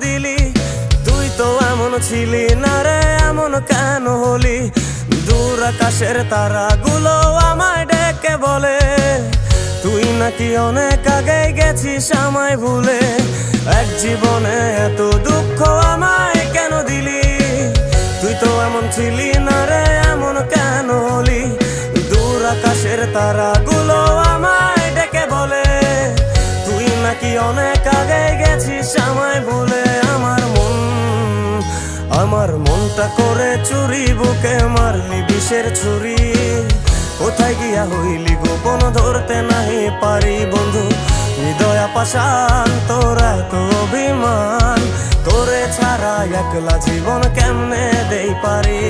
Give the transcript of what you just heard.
দিলি? তুই তো এমন ছিলি না রে, এমন কেন হলি? দূর আকাশের তারাগুলো আমায় ডেকে বলে তুই নাকি অনেক আগে গেছিস আমায় ভুলে। এক জীবনে এত দুঃখ আমায় কেন দিলি? তুই তো এমন ছিলি না রে, এমন কেন হলি? দূর আকাশের তারাগুলো আমায় ডেকে বলে তুই নাকি অনেক আগে গেছিস আমায় ভুলে। আমার মনটা করে চুরি, বুকে মারলি বিষের ছুরি। কোথায় গিয়া হইলি গোপন ধরতে নাহি পারি বন্ধু। হৃদয় পাষাণ তোর এত অভিমান, তোরে ছাড়া একলা জীবন কেমনে দেই পারি?